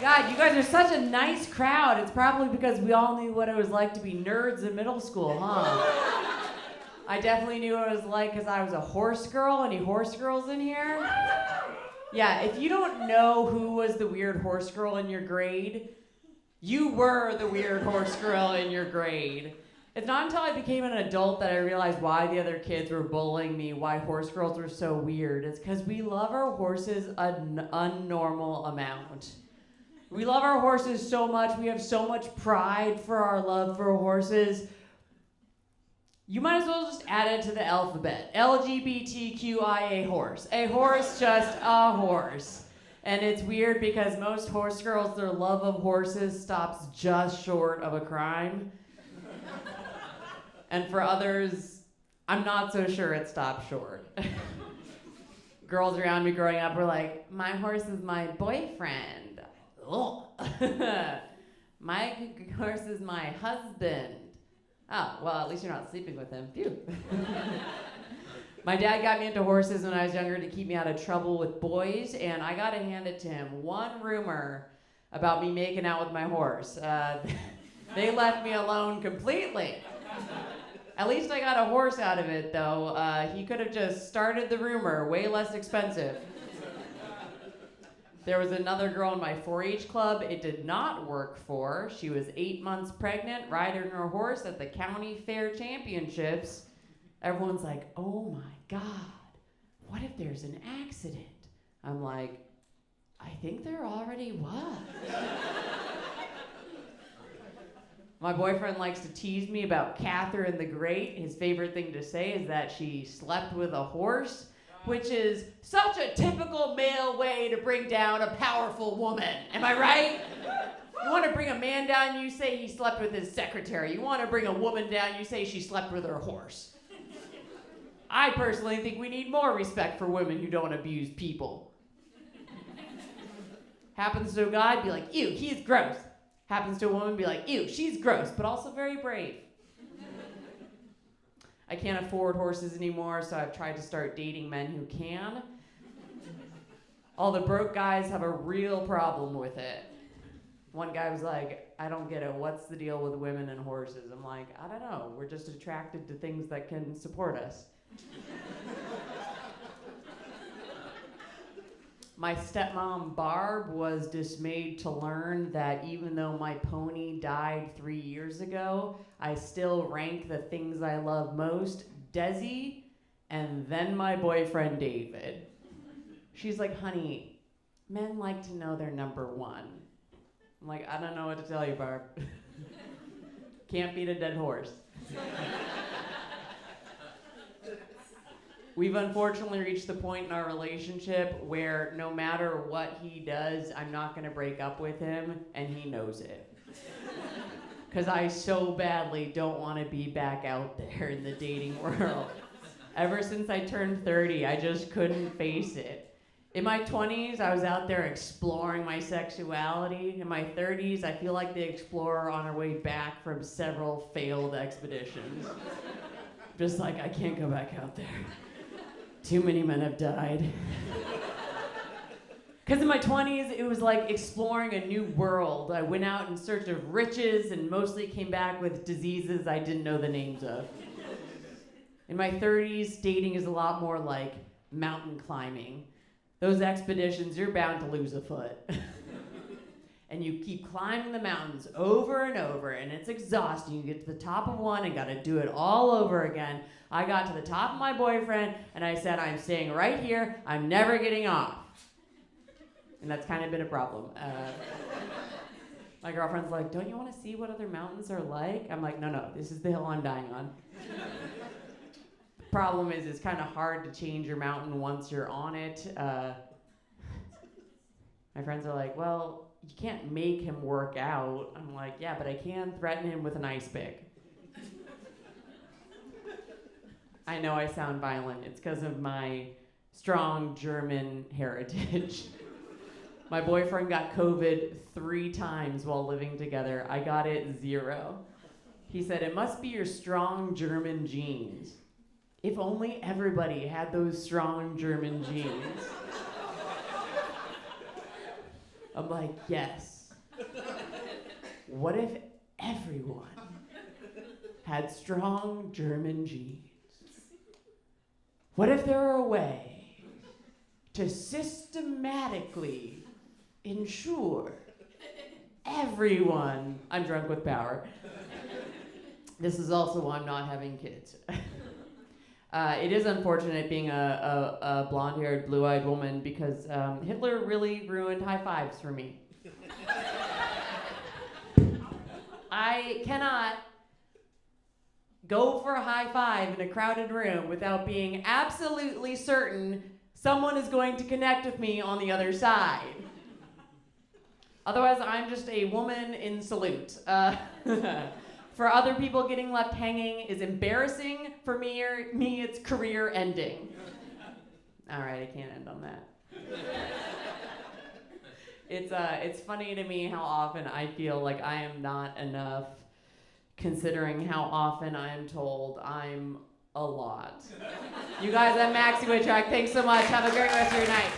God, you guys are such a nice crowd. It's probably because we all knew what it was like to be nerds in middle school, huh? I definitely knew what it was like because I was a horse girl. Any horse girls in here? Yeah, if you don't know who was the weird horse girl in your grade, you were the weird horse girl in your grade. It's not until I became an adult that I realized why the other kids were bullying me, why horse girls were so weird. It's because we love our horses an unnormal amount. We love our horses so much. We have so much pride for our love for horses. You might as well just add it to the alphabet. LGBTQIA horse. A horse, just a horse. And it's weird because most horse girls, their love of horses stops just short of a crime. And for others, I'm not so sure it stops short. Girls around me growing up were like, my horse is my boyfriend. Oh. My horse is my husband. Oh, well, at least you're not sleeping with him. Phew. My dad got me into horses when I was younger to keep me out of trouble with boys, and I gotta hand it to him. One rumor about me making out with my horse. They left me alone completely. At least I got a horse out of it, though. He could have just started the rumor, way less expensive. There was another girl in my 4-H club it did not work for. She was 8 months pregnant, riding her horse at the county fair championships. Everyone's like, oh my God, what if there's an accident? I'm like, I think there already was. My boyfriend likes to tease me about Catherine the Great. His favorite thing to say is that she slept with a horse, which is such a typical male way to bring down a powerful woman. Am I right? You want to bring a man down, you say he slept with his secretary. You want to bring a woman down, you say she slept with her horse. I personally think we need more respect for women who don't abuse people. Happens to a guy, be like, ew, he's gross. Happens to a woman, be like, ew, she's gross, but also very brave. I can't afford horses anymore, so I've tried to start dating men who can. All the broke guys have a real problem with it. One guy was like, I don't get it. What's the deal with women and horses? I'm like, I don't know. We're just attracted to things that can support us. My stepmom, Barb, was dismayed to learn that even though my pony died 3 years ago, I still rank the things I love most, Desi, and then my boyfriend, David. She's like, honey, men like to know they're number one. I'm like, I don't know what to tell you, Barb. Can't beat a dead horse. We've unfortunately reached the point in our relationship where no matter what he does, I'm not gonna break up with him, and he knows it. Because I so badly don't wanna be back out there in the dating world. Ever since I turned 30, I just couldn't face it. In my 20s, I was out there exploring my sexuality. In my 30s, I feel like the explorer on her way back from several failed expeditions. Just like, I can't go back out there. Too many men have died. Because in my 20s, it was like exploring a new world. I went out in search of riches and mostly came back with diseases I didn't know the names of. In my 30s, dating is a lot more like mountain climbing. Those expeditions, you're bound to lose a foot. And you keep climbing the mountains over and over, and it's exhausting. You get to the top of one and gotta do it all over again. I got to the top of my boyfriend, and I said, I'm staying right here. I'm never getting off. And that's kind of been a problem. My girlfriend's like, don't you want to see what other mountains are like? I'm like, no, this is the hill I'm dying on. The problem is it's kind of hard to change your mountain once you're on it. My friends are like, well, you can't make him work out. I'm like, yeah, but I can threaten him with an ice pick. I know I sound violent. It's because of my strong German heritage. My boyfriend got COVID 3 times while living together. I got it 0. He said, it must be your strong German genes. If only everybody had those strong German genes. I'm like, yes. What if everyone had strong German genes? What if there were a way to systematically ensure everyone... I'm drunk with power. This is also why I'm not having kids. It is unfortunate being a blonde-haired, blue-eyed woman because Hitler really ruined high fives for me. I cannot go for a high five in a crowded room without being absolutely certain someone is going to connect with me on the other side. Otherwise, I'm just a woman in salute. For other people, getting left hanging is embarrassing. For me, it's career ending. All right, I can't end on that. It's funny to me how often I feel like I am not enough, considering how often I am told I'm a lot. You guys, I'm Maxi Witrak. Thanks so much. Have a great rest of your night.